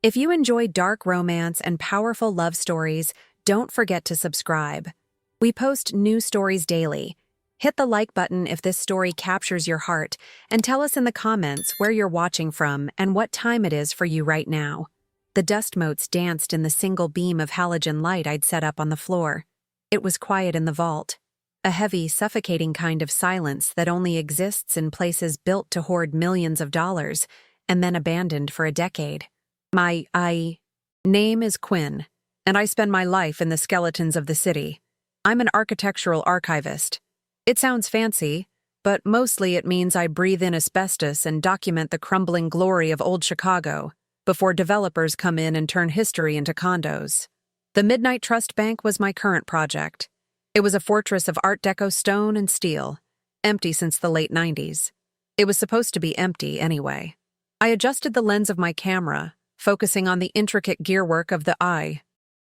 If you enjoy dark romance and powerful love stories, don't forget to subscribe. We post new stories daily. Hit the like button if this story captures your heart, and tell us in the comments where you're watching from and what time it is for you right now. The dust motes danced in the single beam of halogen light I'd set up on the floor. It was quiet in the vault. A heavy, suffocating kind of silence that only exists in places built to hoard millions of dollars and then abandoned for a decade. My name is Quinn, and I spend my life in the skeletons of the city. I'm an architectural archivist. It sounds fancy, but mostly it means I breathe in asbestos and document the crumbling glory of old Chicago before developers come in and turn history into condos. The Midnight Trust Bank was my current project. It was a fortress of Art Deco stone and steel, empty since the late 90s. It was supposed to be empty anyway. I adjusted the lens of my camera, focusing on the intricate gearwork of the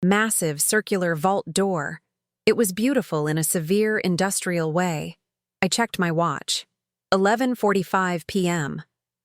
massive circular vault door. It was beautiful in a severe industrial way. I checked my watch. 11:45 p.m.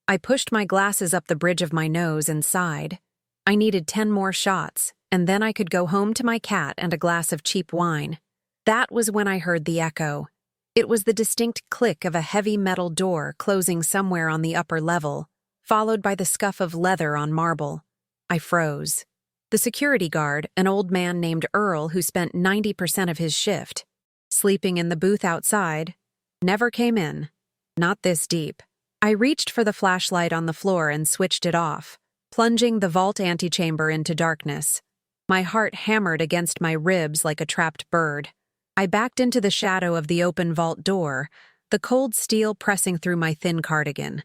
I pushed my glasses up the bridge of my nose and sighed. I needed 10 more shots, and then I could go home to my cat and a glass of cheap wine. That was when I heard the echo. It was the distinct click of a heavy metal door closing somewhere on the upper level, followed by the scuff of leather on marble. I froze. The security guard, an old man named Earl who spent 90% of his shift sleeping in the booth outside, never came in. Not this deep. I reached for the flashlight on the floor and switched it off, plunging the vault antechamber into darkness. My heart hammered against my ribs like a trapped bird. I backed into the shadow of the open vault door, the cold steel pressing through my thin cardigan.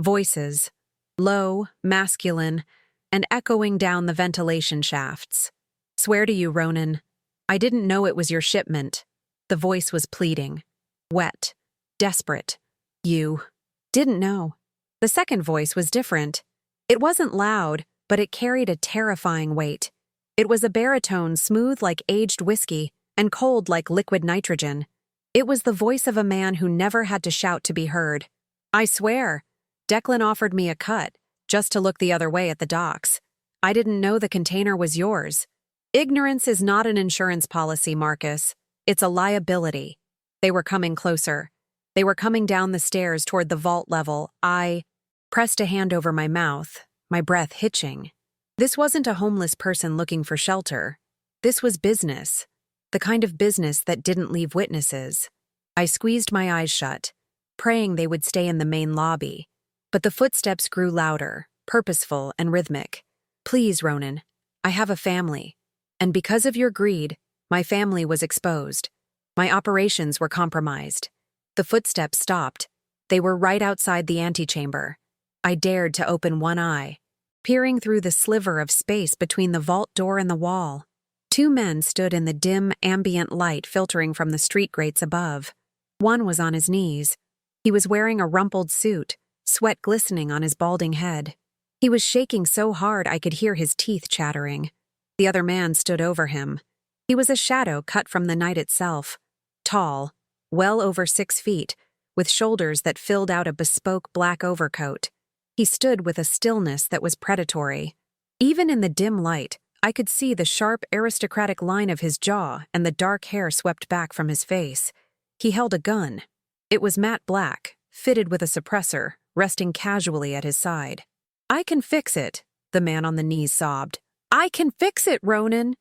Voices, low, masculine, and echoing down the ventilation shafts. "Swear to you, Ronan. I didn't know it was your shipment." The voice was pleading, wet, desperate. "You didn't know." The second voice was different. It wasn't loud, but it carried a terrifying weight. It was a baritone smooth like aged whiskey and cold like liquid nitrogen. It was the voice of a man who never had to shout to be heard. "I swear. Declan offered me a cut, just to look the other way at the docks. I didn't know the container was yours. Ignorance is not an insurance policy, Marcus. It's a liability." They were coming closer. They were coming down the stairs toward the vault level. I pressed a hand over my mouth, my breath hitching. This wasn't a homeless person looking for shelter. This was business. The kind of business that didn't leave witnesses. I squeezed my eyes shut, praying they would stay in the main lobby. But the footsteps grew louder, purposeful and rhythmic. "Please, Ronan, I have a family. And because of your greed, my family was exposed. My operations were compromised." The footsteps stopped. They were right outside the antechamber. I dared to open one eye, peering through the sliver of space between the vault door and the wall. Two men stood in the dim, ambient light filtering from the street grates above. One was on his knees. He was wearing a rumpled suit, sweat glistening on his balding head. He was shaking so hard I could hear his teeth chattering. The other man stood over him. He was a shadow cut from the night itself. Tall, well over 6 feet, with shoulders that filled out a bespoke black overcoat. He stood with a stillness that was predatory. Even in the dim light, I could see the sharp, aristocratic line of his jaw and the dark hair swept back from his face. He held a gun. It was matte black, fitted with a suppressor, resting casually at his side. "I can fix it," the man on the knees sobbed. "I can fix it, Ronan."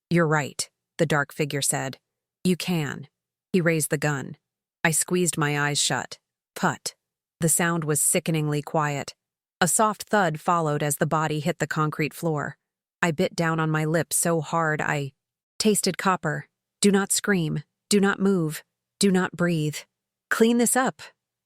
"You're right," the dark figure said. "You can." He raised the gun. I squeezed my eyes shut. Put. The sound was sickeningly quiet. A soft thud followed as the body hit the concrete floor. I bit down on my lips so hard I tasted copper. "Do not scream. Do not move. Do not breathe. Clean this up,"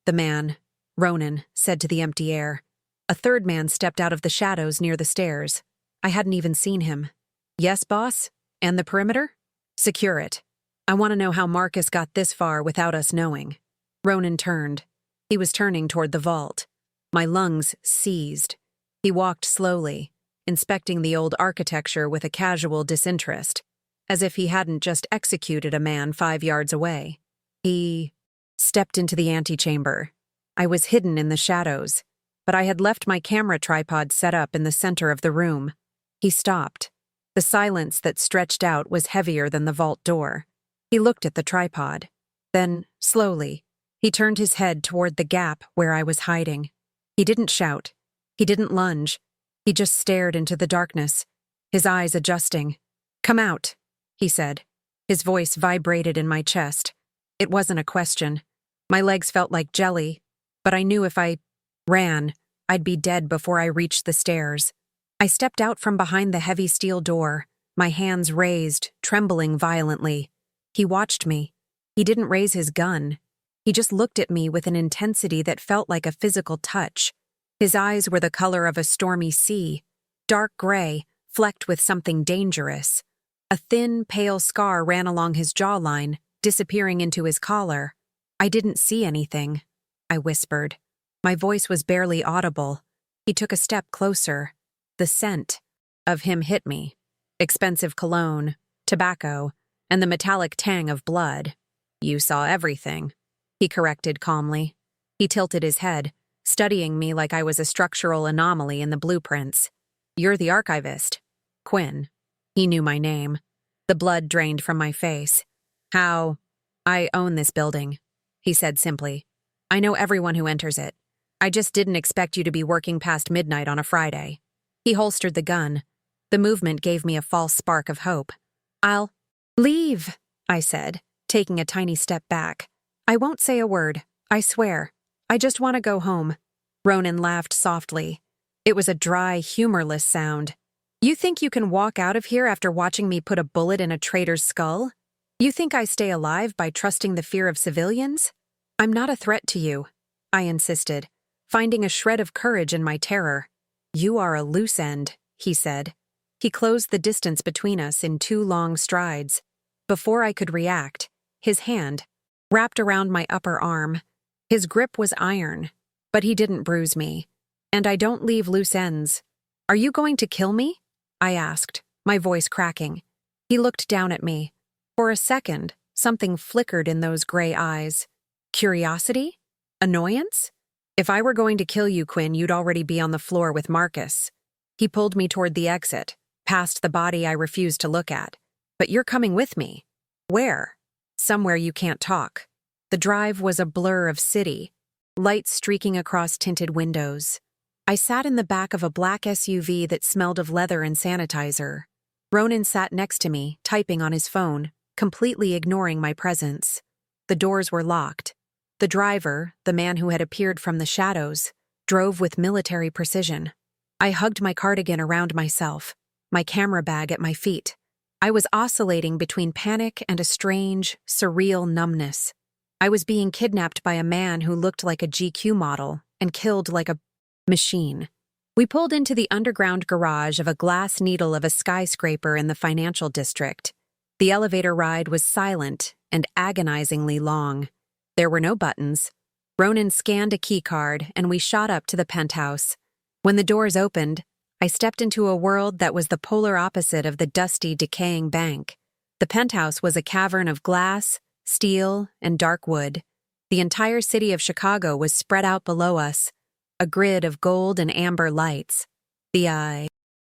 the man, Ronan, said to the empty air. A third man stepped out of the shadows near the stairs. I hadn't even seen him. "Yes, boss? And the perimeter?" "Secure it. I want to know how Marcus got this far without us knowing." Ronan turned. He was turning toward the vault. My lungs seized. He walked slowly, inspecting the old architecture with a casual disinterest, as if he hadn't just executed a man 5 yards away. He stepped into the antechamber. I was hidden in the shadows, but I had left my camera tripod set up in the center of the room. He stopped. The silence that stretched out was heavier than the vault door. He looked at the tripod. Then, slowly, he turned his head toward the gap where I was hiding. He didn't shout. He didn't lunge. He just stared into the darkness, his eyes adjusting. "Come out," he said. His voice vibrated in my chest. It wasn't a question. My legs felt like jelly, but I knew if I ran, I'd be dead before I reached the stairs. I stepped out from behind the heavy steel door, my hands raised, trembling violently. He watched me. He didn't raise his gun. He just looked at me with an intensity that felt like a physical touch. His eyes were the color of a stormy sea, dark gray, flecked with something dangerous. A thin, pale scar ran along his jawline, disappearing into his collar. "I didn't see anything," I whispered. My voice was barely audible. He took a step closer. The scent of him hit me. Expensive cologne, tobacco, and the metallic tang of blood. "You saw everything," he corrected calmly. He tilted his head, studying me like I was a structural anomaly in the blueprints. "You're the archivist, Quinn." He knew my name. The blood drained from my face. "How? I own this building," he said simply. "I know everyone who enters it. I just didn't expect you to be working past midnight on a Friday." He holstered the gun. The movement gave me a false spark of hope. "I'll leave," I said, taking a tiny step back. "I won't say a word, I swear. I just want to go home." Ronan laughed softly. It was a dry, humorless sound. "You think you can walk out of here after watching me put a bullet in a traitor's skull? You think I stay alive by trusting the fear of civilians? I'm not a threat to you," I insisted, finding a shred of courage in my terror. "You are a loose end," he said. He closed the distance between us in 2 long strides. Before I could react, his hand wrapped around my upper arm. His grip was iron, but he didn't bruise me. "And I don't leave loose ends. Are you going to kill me?" I asked, my voice cracking. He looked down at me. For a second, something flickered in those gray eyes. Curiosity? Annoyance? "If I were going to kill you, Quinn, you'd already be on the floor with Marcus." He pulled me toward the exit, past the body I refused to look at. "But you're coming with me." "Where?" "Somewhere you can't talk." The drive was a blur of city, lights streaking across tinted windows. I sat in the back of a black SUV that smelled of leather and sanitizer. Ronan sat next to me, typing on his phone, completely ignoring my presence. The doors were locked. The driver, the man who had appeared from the shadows, drove with military precision. I hugged my cardigan around myself, my camera bag at my feet. I was oscillating between panic and a strange, surreal numbness. I was being kidnapped by a man who looked like a GQ model and killed like a machine. We pulled into the underground garage of a glass needle of a skyscraper in the financial district. The elevator ride was silent and agonizingly long. There were no buttons. Ronan scanned a keycard, and we shot up to the penthouse. When the doors opened, I stepped into a world that was the polar opposite of the dusty, decaying bank. The penthouse was a cavern of glass, steel, and dark wood. The entire city of Chicago was spread out below us, a grid of gold and amber lights.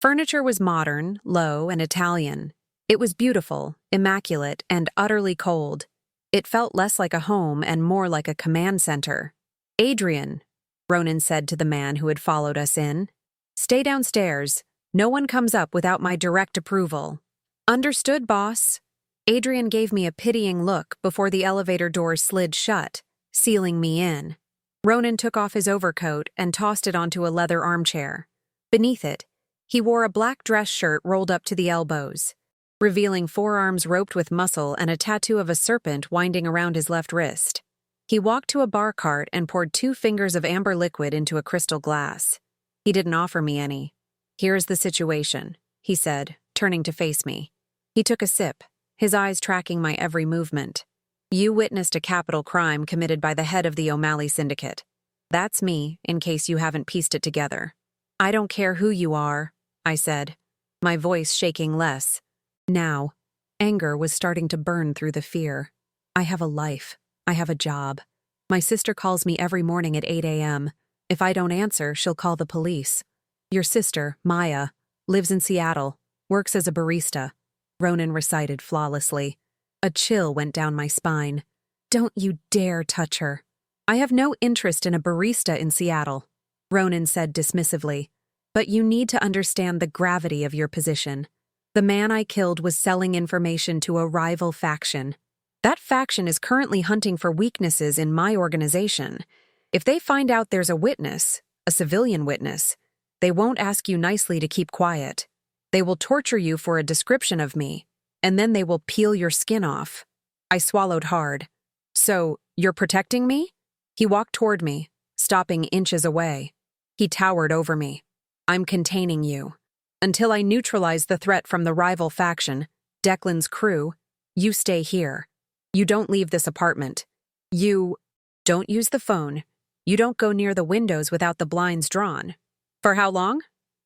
Furniture was modern, low, and Italian. It was beautiful, immaculate, and utterly cold. It felt less like a home and more like a command center. "Adrian," Ronan said to the man who had followed us in, "stay downstairs. No one comes up without my direct approval." "Understood, boss." Adrian gave me a pitying look before the elevator doors slid shut, sealing me in. Ronan took off his overcoat and tossed it onto a leather armchair. Beneath it, he wore a black dress shirt rolled up to the elbows, revealing forearms roped with muscle and a tattoo of a serpent winding around his left wrist. He walked to a bar cart and poured 2 fingers of amber liquid into a crystal glass. He didn't offer me any. "Here's the situation," he said, turning to face me. He took a sip, his eyes tracking my every movement. "You witnessed a capital crime committed by the head of the O'Malley Syndicate. That's me, in case you haven't pieced it together." "I don't care who you are," I said, my voice shaking less. Now, anger was starting to burn through the fear. "I have a life. I have a job. My sister calls me every morning at 8 a.m. If I don't answer, she'll call the police. Your sister, Maya, lives in Seattle, works as a barista," Ronan recited flawlessly. A chill went down my spine. "Don't you dare touch her." "I have no interest in a barista in Seattle," Ronan said dismissively. "But you need to understand the gravity of your position. The man I killed was selling information to a rival faction. That faction is currently hunting for weaknesses in my organization. If they find out there's a witness, a civilian witness, they won't ask you nicely to keep quiet. They will torture you for a description of me, and then they will peel your skin off." I swallowed hard. "So, you're protecting me?" He walked toward me, stopping inches away. He towered over me. "I'm containing you. Until I neutralize the threat from the rival faction, Declan's crew, you stay here. You don't leave this apartment. You don't use the phone. You don't go near the windows without the blinds drawn. For how long?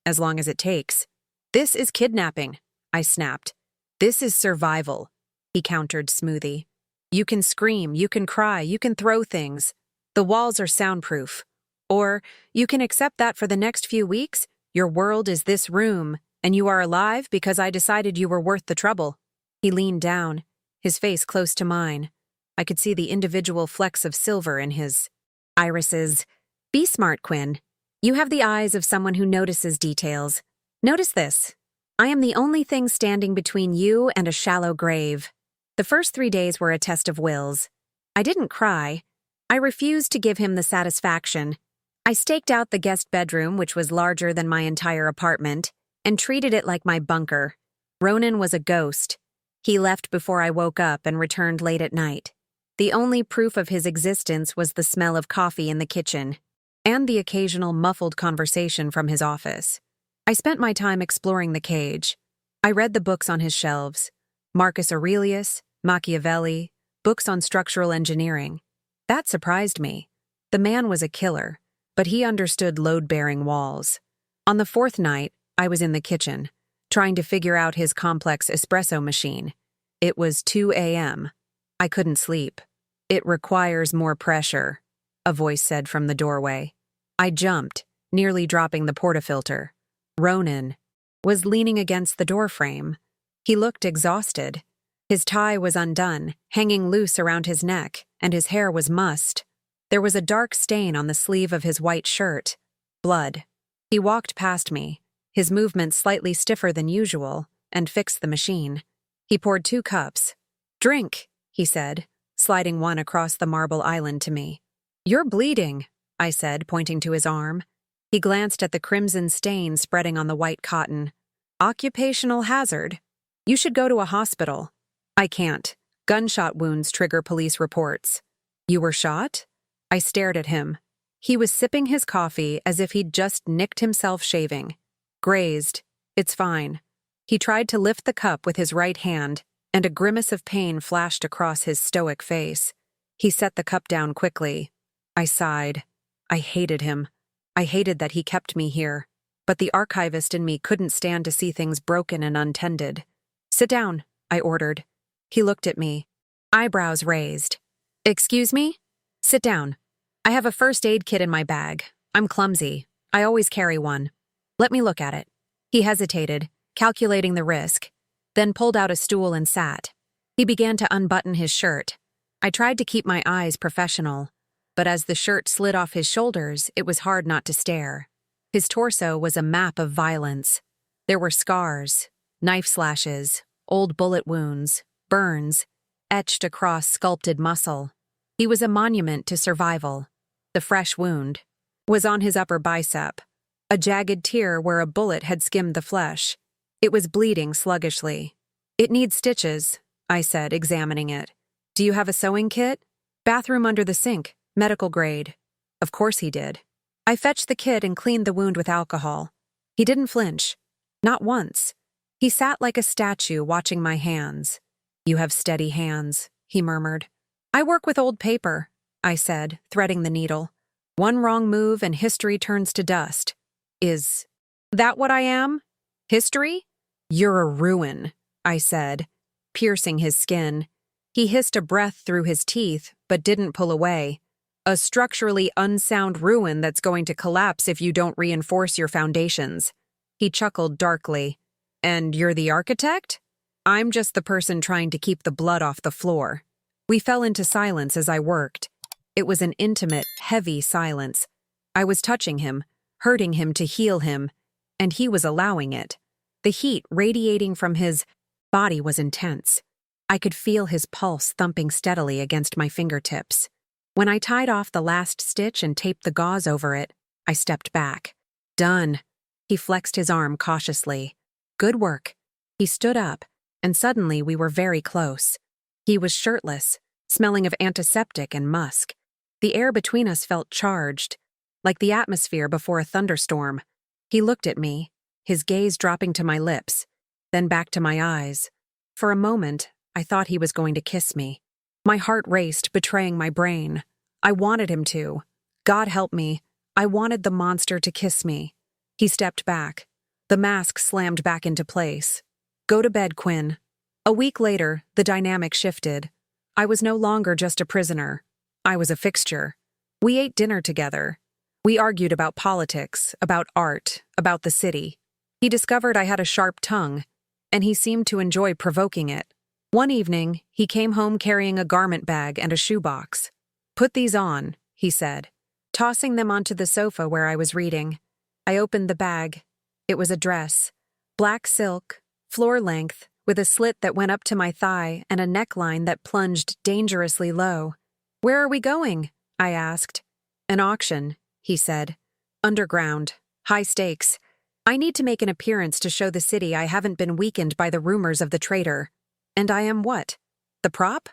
As long as it takes." "This is kidnapping," I snapped. "This is survival," he countered smoothly. "You can scream, you can cry, you can throw things. The walls are soundproof. Or you can accept that for the next few weeks, your world is this room, and you are alive because I decided you were worth the trouble." He leaned down, his face close to mine. I could see the individual flecks of silver in his irises. "Be smart, Quinn. You have the eyes of someone who notices details. Notice this. I am the only thing standing between you and a shallow grave." The first 3 days were a test of wills. I didn't cry. I refused to give him the satisfaction. I staked out the guest bedroom, which was larger than my entire apartment, and treated it like my bunker. Ronan was a ghost. He left before I woke up and returned late at night. The only proof of his existence was the smell of coffee in the kitchen, and the occasional muffled conversation from his office. I spent my time exploring the cage. I read the books on his shelves. Marcus Aurelius, Machiavelli, books on structural engineering. That surprised me. The man was a killer, but he understood load-bearing walls. On the 4th night, I was in the kitchen, trying to figure out his complex espresso machine. It was 2 a.m. I couldn't sleep. "It requires more pressure," a voice said from the doorway. I jumped, nearly dropping the portafilter. Ronan was leaning against the doorframe. He looked exhausted. His tie was undone, hanging loose around his neck, and his hair was mussed. There was a dark stain on the sleeve of his white shirt. Blood. He walked past me, his movements slightly stiffer than usual, and fixed the machine. He poured 2 cups. "Drink," he said, sliding one across the marble island to me. "You're bleeding," I said, pointing to his arm. He glanced at the crimson stain spreading on the white cotton. "Occupational hazard. You should go to a hospital." "I can't. Gunshot wounds trigger police reports." "You were shot?" I stared at him. He was sipping his coffee as if he'd just nicked himself shaving. "Grazed. It's fine." He tried to lift the cup with his right hand, and a grimace of pain flashed across his stoic face. He set the cup down quickly. I sighed. I hated him. I hated that he kept me here. But the archivist in me couldn't stand to see things broken and untended. "Sit down," I ordered. He looked at me, eyebrows raised. "Excuse me?" "Sit down. I have a first aid kit in my bag. I'm clumsy. I always carry one. Let me look at it." He hesitated, calculating the risk, then pulled out a stool and sat. He began to unbutton his shirt. I tried to keep my eyes professional, but as the shirt slid off his shoulders, it was hard not to stare. His torso was a map of violence. There were scars, knife slashes, old bullet wounds, burns, etched across sculpted muscle. He was a monument to survival. The fresh wound was on his upper bicep, a jagged tear where a bullet had skimmed the flesh. It was bleeding sluggishly. "It needs stitches," I said, examining it. "Do you have a sewing kit?" "Bathroom under the sink, medical grade." Of course he did. I fetched the kit and cleaned the wound with alcohol. He didn't flinch. Not once. He sat like a statue watching my hands. "You have steady hands," he murmured. "I work with old paper," I said, threading the needle. "One wrong move and history turns to dust." "Is that what I am? History?" "You're a ruin," I said, piercing his skin. He hissed a breath through his teeth, but didn't pull away. "A structurally unsound ruin that's going to collapse if you don't reinforce your foundations." He chuckled darkly. And you're the architect? I'm just the person trying to keep the blood off the floor. We fell into silence as I worked. It was an intimate, heavy silence. I was touching him, hurting him to heal him, and he was allowing it. The heat radiating from his body was intense. I could feel his pulse thumping steadily against my fingertips. When I tied off the last stitch and taped the gauze over it, I stepped back. Done. He flexed his arm cautiously. Good work. He stood up, and suddenly we were very close. He was shirtless, smelling of antiseptic and musk. The air between us felt charged, like the atmosphere before a thunderstorm. He looked at me, his gaze dropping to my lips, then back to my eyes. For a moment, I thought he was going to kiss me. My heart raced, betraying my brain. I wanted him to. God help me, I wanted the monster to kiss me. He stepped back. The mask slammed back into place. Go to bed, Quinn. A week later, the dynamic shifted. I was no longer just a prisoner. I was a fixture. We ate dinner together. We argued about politics, about art, about the city. He discovered I had a sharp tongue, and he seemed to enjoy provoking it. One evening, he came home carrying a garment bag and a shoebox. Put these on, he said, tossing them onto the sofa where I was reading. I opened the bag. It was a dress, black silk, floor length, with a slit that went up to my thigh and a neckline that plunged dangerously low. Where are we going? I asked. An auction, he said. Underground, high stakes. I need to make an appearance to show the city I haven't been weakened by the rumors of the traitor. And I am what? The prop?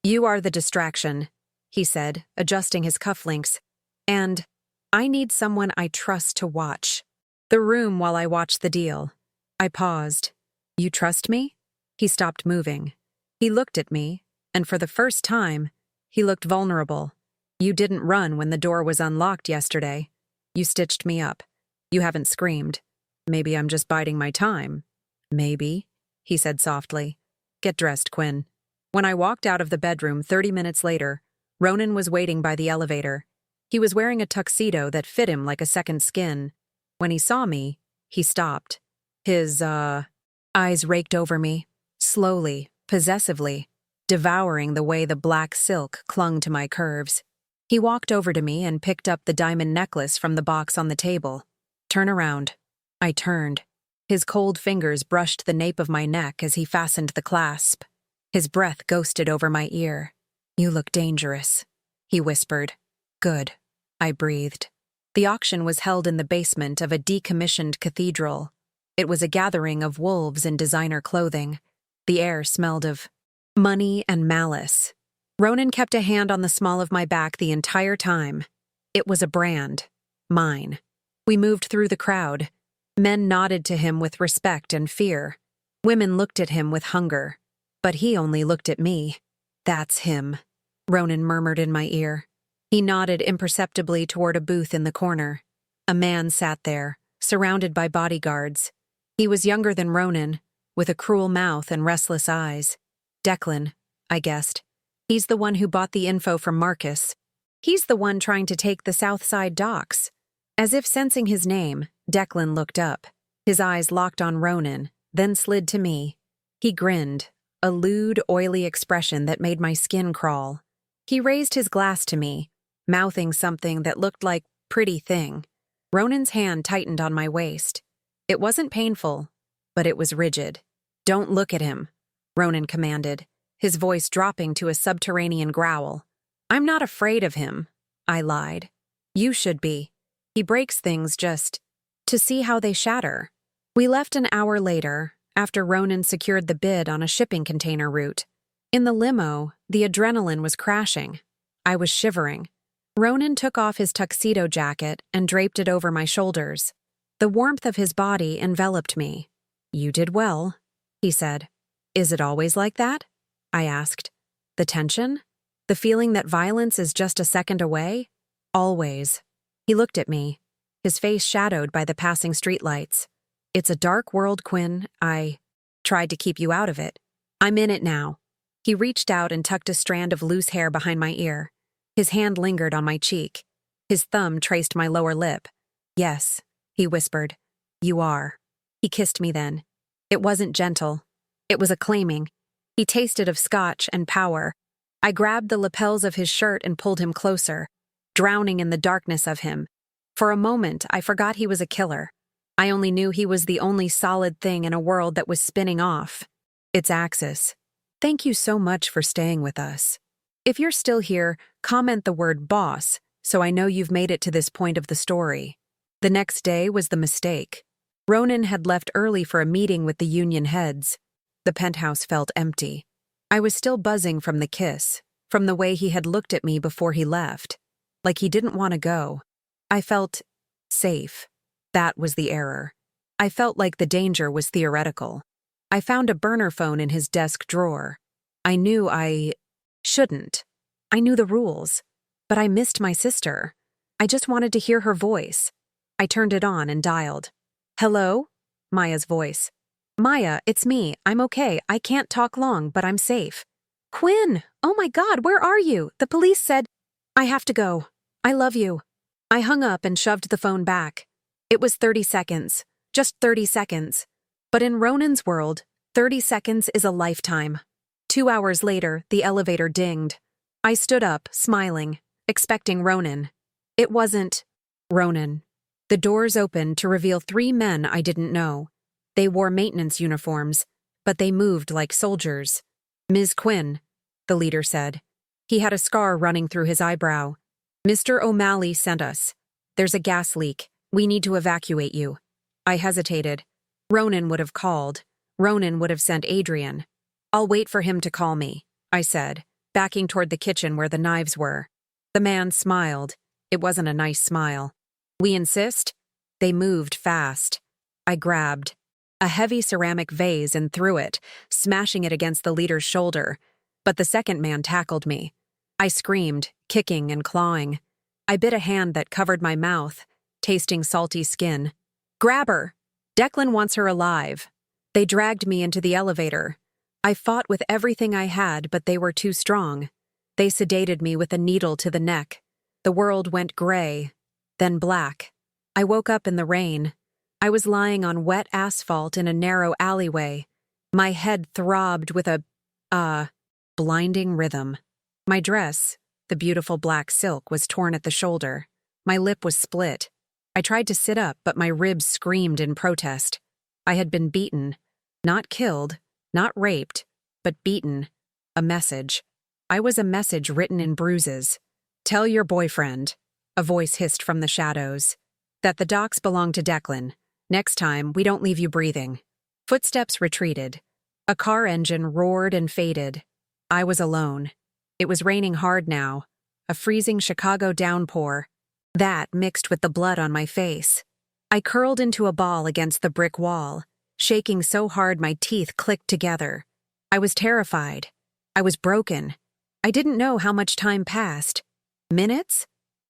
You are the distraction, he said, adjusting his cufflinks. And I need someone I trust to watch. The room while I watched the deal. I paused. You trust me? He stopped moving. He looked at me, and for the first time, he looked vulnerable. You didn't run when the door was unlocked yesterday. You stitched me up. You haven't screamed. Maybe I'm just biding my time. Maybe, he said softly. Get dressed, Quinn. When I walked out of the bedroom 30 minutes later, Ronan was waiting by the elevator. He was wearing a tuxedo that fit him like a second skin. When he saw me, he stopped. His, eyes raked over me, slowly, possessively, devouring the way the black silk clung to my curves. He walked over to me and picked up the diamond necklace from the box on the table. Turn around. I turned. His cold fingers brushed the nape of my neck as he fastened the clasp. His breath ghosted over my ear. You look dangerous, he whispered. Good, I breathed. The auction was held in the basement of a decommissioned cathedral. It was a gathering of wolves in designer clothing. The air smelled of money and malice. Ronan kept a hand on the small of my back the entire time. It was a brand. Mine. We moved through the crowd. Men nodded to him with respect and fear. Women looked at him with hunger. But he only looked at me. That's him, Ronan murmured in my ear. He nodded imperceptibly toward a booth in the corner. A man sat there, surrounded by bodyguards. He was younger than Ronan, with a cruel mouth and restless eyes. Declan, I guessed. He's the one who bought the info from Marcus. He's the one trying to take the Southside docks. As if sensing his name, Declan looked up. His eyes locked on Ronan, then slid to me. He grinned, a lewd, oily expression that made my skin crawl. He raised his glass to me, mouthing something that looked like pretty thing. Ronan's hand tightened on my waist. It wasn't painful, but it was rigid. Don't look at him, Ronan commanded, his voice dropping to a subterranean growl. I'm not afraid of him, I lied. You should be. He breaks things just to see how they shatter. We left an hour later, after Ronan secured the bid on a shipping container route. In the limo, the adrenaline was crashing. I was shivering. Ronan took off his tuxedo jacket and draped it over my shoulders. The warmth of his body enveloped me. You did well, he said. Is it always like that? I asked. The tension? The feeling that violence is just a second away? Always. He looked at me, his face shadowed by the passing streetlights. It's a dark world, Quinn. I tried to keep you out of it. I'm in it now. He reached out and tucked a strand of loose hair behind my ear. His hand lingered on my cheek. His thumb traced my lower lip. Yes, he whispered. You are. He kissed me then. It wasn't gentle. It was acclaiming. He tasted of scotch and power. I grabbed the lapels of his shirt and pulled him closer, drowning in the darkness of him. For a moment, I forgot he was a killer. I only knew he was the only solid thing in a world that was spinning off its axis. Thank you so much for staying with us. If you're still here, comment the word boss so I know you've made it to this point of the story. The next day was the mistake. Ronan had left early for a meeting with the union heads. The penthouse felt empty. I was still buzzing from the kiss, from the way he had looked at me before he left, like he didn't want to go. I felt safe. That was the error. I felt like the danger was theoretical. I found a burner phone in his desk drawer. I knew I shouldn't. I knew the rules. But I missed my sister. I just wanted to hear her voice. I turned it on and dialed. Hello? Maya's voice. Maya, it's me. I'm okay. I can't talk long, but I'm safe. Quinn! Oh my God, where are you? The police said, I have to go. I love you. I hung up and shoved the phone back. It was 30 seconds. Just 30 seconds. But in Ronan's world, 30 seconds is a lifetime. 2 hours later, the elevator dinged. I stood up, smiling, expecting Ronan. It wasn't Ronan. The doors opened to reveal 3 men I didn't know. They wore maintenance uniforms, but they moved like soldiers. Ms. Quinn, the leader said. He had a scar running through his eyebrow. Mr. O'Malley sent us. There's a gas leak. We need to evacuate you. I hesitated. Ronan would have called. Ronan would have sent Adrian. I'll wait for him to call me, I said, backing toward the kitchen where the knives were. The man smiled. It wasn't a nice smile. We insist? They moved fast. I grabbed a heavy ceramic vase and threw it, smashing it against the leader's shoulder. But the second man tackled me. I screamed, kicking and clawing. I bit a hand that covered my mouth, tasting salty skin. Grab her! Declan wants her alive. They dragged me into the elevator. I fought with everything I had, but they were too strong. They sedated me with a needle to the neck. The world went gray, then black. I woke up in the rain. I was lying on wet asphalt in a narrow alleyway. My head throbbed with a, blinding rhythm. My dress, the beautiful black silk, was torn at the shoulder. My lip was split. I tried to sit up, but my ribs screamed in protest. I had been beaten. Not killed, not raped, but beaten. A message. I was a message written in bruises. Tell your boyfriend, a voice hissed from the shadows, that the docks belong to Declan. Next time, we don't leave you breathing. Footsteps retreated. A car engine roared and faded. I was alone. It was raining hard now, a freezing Chicago downpour. That mixed with the blood on my face. I curled into a ball against the brick wall, shaking so hard my teeth clicked together. I was terrified. I was broken. I didn't know how much time passed. Minutes?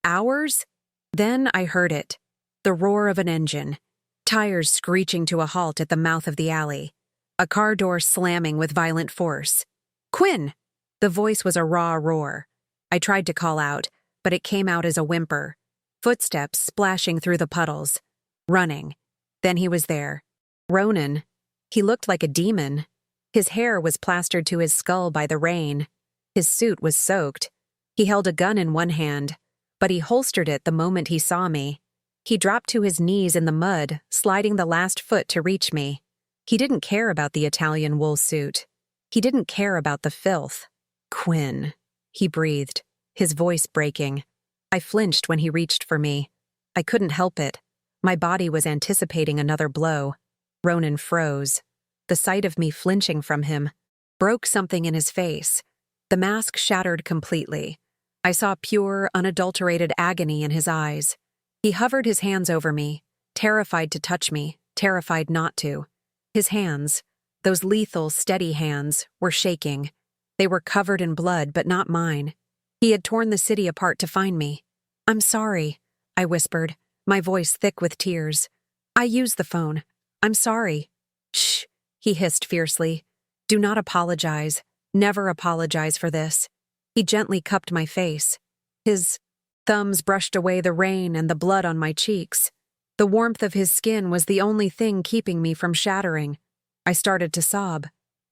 Hours? Then I heard it. The roar of an engine. Tires screeching to a halt at the mouth of the alley. A car door slamming with violent force. Quinn! The voice was a raw roar. I tried to call out, but it came out as a whimper. Footsteps splashing through the puddles. Running. Then he was there. Ronan. He looked like a demon. His hair was plastered to his skull by the rain. His suit was soaked. He held a gun in one hand, but he holstered it the moment he saw me. He dropped to his knees in the mud, sliding the last foot to reach me. He didn't care about the Italian wool suit. He didn't care about the filth. Quinn, he breathed, his voice breaking. I flinched when he reached for me. I couldn't help it. My body was anticipating another blow. Ronan froze. The sight of me flinching from him broke something in his face. The mask shattered completely. I saw pure, unadulterated agony in his eyes. He hovered his hands over me, terrified to touch me, terrified not to. His hands, those lethal, steady hands, were shaking. They were covered in blood, but not mine. He had torn the city apart to find me. I'm sorry, I whispered, my voice thick with tears. I used the phone. I'm sorry. Shh, he hissed fiercely. Do not apologize. Never apologize for this. He gently cupped my face. His thumbs brushed away the rain and the blood on my cheeks. The warmth of his skin was the only thing keeping me from shattering. I started to sob.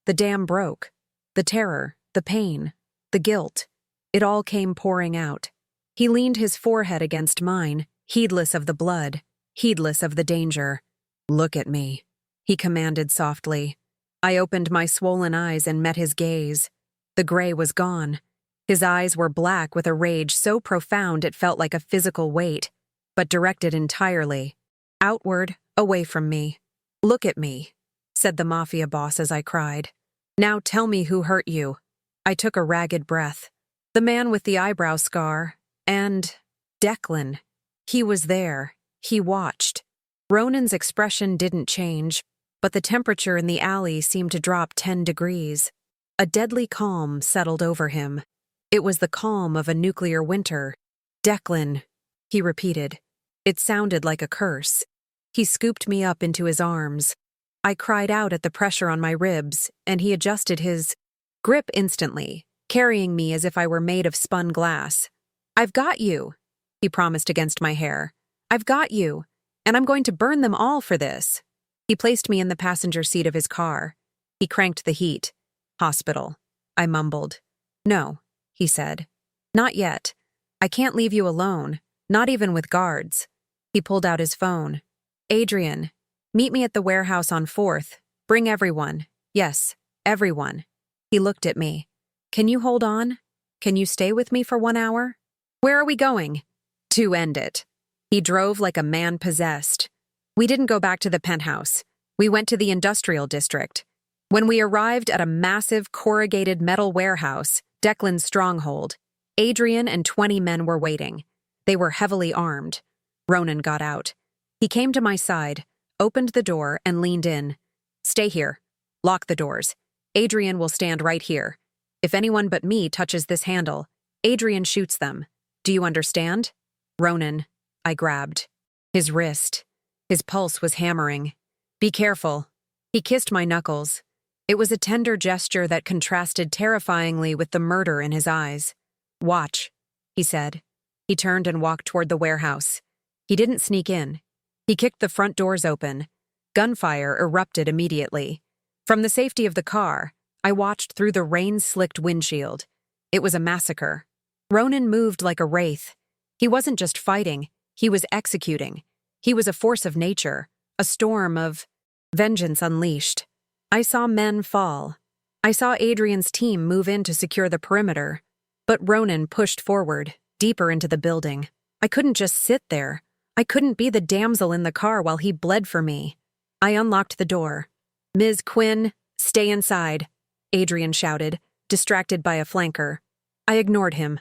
The dam broke. The terror, the pain, the guilt. It all came pouring out. He leaned his forehead against mine, heedless of the blood, heedless of the danger. "Look at me," he commanded softly. I opened my swollen eyes and met his gaze. The gray was gone. His eyes were black with a rage so profound it felt like a physical weight, but directed entirely outward, away from me. "Look at me," said the Mafia boss as I cried. "Now tell me who hurt you." I took a ragged breath. The man with the eyebrow scar, and Declan. He was there. He watched. Ronan's expression didn't change, but the temperature in the alley seemed to drop 10 degrees. A deadly calm settled over him. It was the calm of a nuclear winter. "Declan," he repeated. It sounded like a curse. He scooped me up into his arms. I cried out at the pressure on my ribs, and he adjusted his grip instantly, carrying me as if I were made of spun glass. "I've got you," he promised against my hair. "I've got you, and I'm going to burn them all for this." He placed me in the passenger seat of his car. He cranked the heat. "Hospital," I mumbled. "No," he said. "Not yet. I can't leave you alone, not even with guards." He pulled out his phone. "Adrian, meet me at the warehouse on 4th. Bring everyone. Yes, everyone." He looked at me. "Can you hold on? Can you stay with me for 1 hour?" "Where are we going?" "To end it." He drove like a man possessed. We didn't go back to the penthouse. We went to the industrial district. When we arrived at a massive corrugated metal warehouse, Declan's stronghold, Adrian and 20 men were waiting. They were heavily armed. Ronan got out. He came to my side, opened the door, and leaned in. "Stay here. Lock the doors. Adrian will stand right here. If anyone but me touches this handle, Adrian shoots them. Do you understand?" "Ronan," I grabbed. His wrist. His pulse was hammering. "Be careful." He kissed my knuckles. It was a tender gesture that contrasted terrifyingly with the murder in his eyes. "Watch," he said. He turned and walked toward the warehouse. He didn't sneak in. He kicked the front doors open. Gunfire erupted immediately. From the safety of the car, I watched through the rain-slicked windshield. It was a massacre. Ronan moved like a wraith. He wasn't just fighting, he was executing. He was a force of nature, a storm of vengeance unleashed. I saw men fall. I saw Adrian's team move in to secure the perimeter. But Ronan pushed forward, deeper into the building. I couldn't just sit there. I couldn't be the damsel in the car while he bled for me. I unlocked the door. "Ms. Quinn, stay inside," Adrian shouted, distracted by a flanker. I ignored him.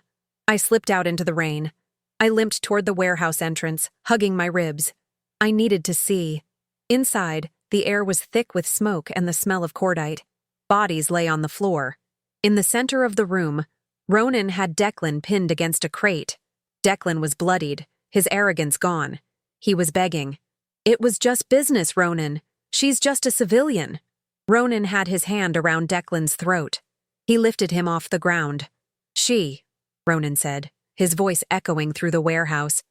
I slipped out into the rain. I limped toward the warehouse entrance, hugging my ribs. I needed to see. Inside, the air was thick with smoke and the smell of cordite. Bodies lay on the floor. In the center of the room, Ronan had Declan pinned against a crate. Declan was bloodied, his arrogance gone. He was begging. "It was just business, Ronan. She's just a civilian." Ronan had his hand around Declan's throat. He lifted him off the ground. "She," Ronan said, his voice echoing through the warehouse,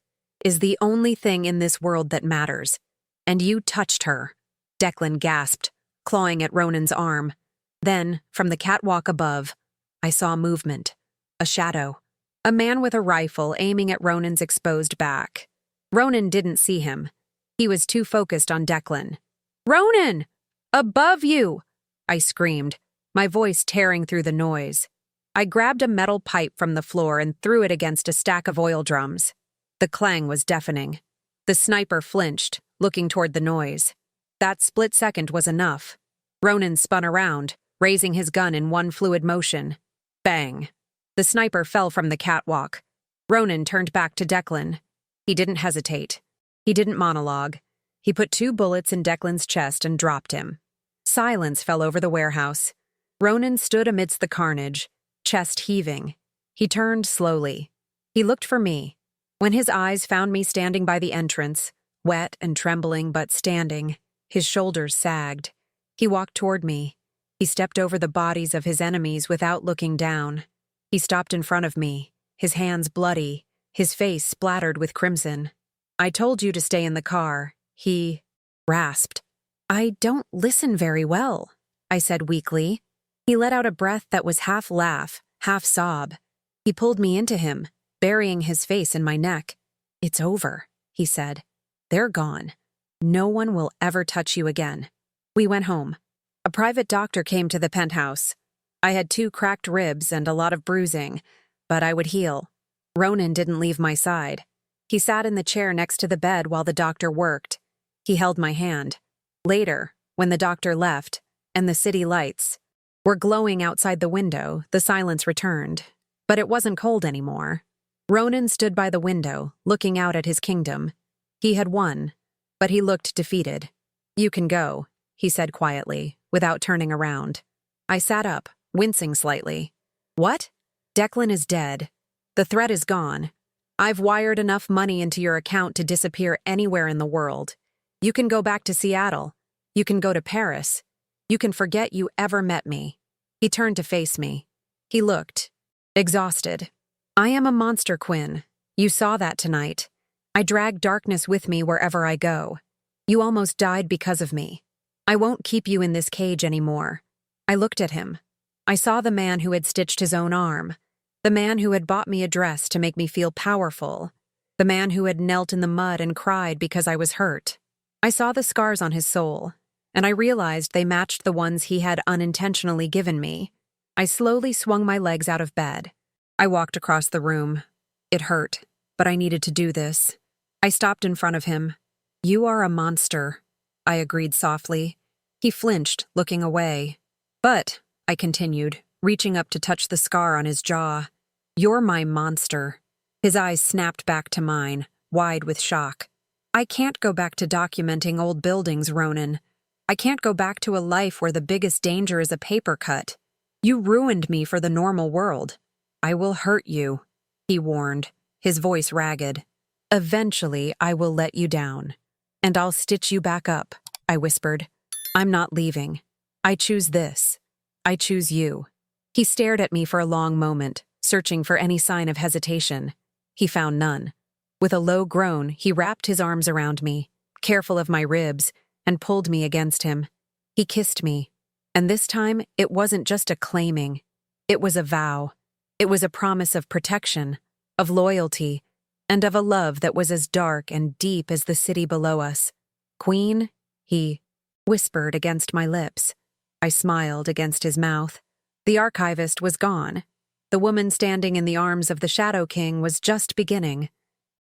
"is the only thing in this world that matters. And you touched her." Declan gasped, clawing at Ronan's arm. Then, from the catwalk above, I saw movement. A shadow. A man with a rifle aiming at Ronan's exposed back. Ronan didn't see him. He was too focused on Declan. "Ronan! Above you!" I screamed, my voice tearing through the noise. I grabbed a metal pipe from the floor and threw it against a stack of oil drums. The clang was deafening. The sniper flinched, looking toward the noise. That split second was enough. Ronan spun around, raising his gun in one fluid motion. Bang! The sniper fell from the catwalk. Ronan turned back to Declan. He didn't hesitate. He didn't monologue. He put 2 bullets in Declan's chest and dropped him. Silence fell over the warehouse. Ronan stood amidst the carnage, chest heaving. He turned slowly. He looked for me. When his eyes found me standing by the entrance, wet and trembling but standing, his shoulders sagged. He walked toward me. He stepped over the bodies of his enemies without looking down. He stopped in front of me, his hands bloody, his face splattered with crimson. I told you to stay in the car, he rasped. I don't listen very well, I said weakly. He let out a breath that was half laugh, half sob. He pulled me into him, burying his face in my neck. It's over, he said. They're gone. No one will ever touch you again. We went home. A private doctor came to the penthouse. I had 2 cracked ribs and a lot of bruising, but I would heal. Ronan didn't leave my side. He sat in the chair next to the bed while the doctor worked. He held my hand. Later, when the doctor left, and the city lights were glowing outside the window, the silence returned. But it wasn't cold anymore. Ronan stood by the window, looking out at his kingdom. He had won, but he looked defeated. You can go, he said quietly, without turning around. I sat up, wincing slightly. What? Declan is dead. The threat is gone. I've wired enough money into your account to disappear anywhere in the world. You can go back to Seattle. You can go to Paris. You can forget you ever met me. He turned to face me. He looked exhausted. I am a monster, Quinn. You saw that tonight. I drag darkness with me wherever I go. You almost died because of me. I won't keep you in this cage anymore. I looked at him. I saw the man who had stitched his own arm. The man who had bought me a dress to make me feel powerful. The man who had knelt in the mud and cried because I was hurt. I saw the scars on his soul, and I realized they matched the ones he had unintentionally given me. I slowly swung my legs out of bed. I walked across the room. It hurt, but I needed to do this. I stopped in front of him. You are a monster, I agreed softly. He flinched, looking away. But, I continued, reaching up to touch the scar on his jaw, you're my monster. His eyes snapped back to mine, wide with shock. I can't go back to documenting old buildings, Ronan. I can't go back to a life where the biggest danger is a paper cut. You ruined me for the normal world. I will hurt you, he warned, his voice ragged. Eventually, I will let you down. And I'll stitch you back up, I whispered. I'm not leaving. I choose this. I choose you. He stared at me for a long moment, searching for any sign of hesitation. He found none. With a low groan, he wrapped his arms around me, careful of my ribs, and pulled me against him. He kissed me. And this time, it wasn't just a claiming. It was a vow. It was a promise of protection, of loyalty, and of a love that was as dark and deep as the city below us. Queen, he whispered against my lips. I smiled against his mouth. The archivist was gone. The woman standing in the arms of the Shadow King was just beginning.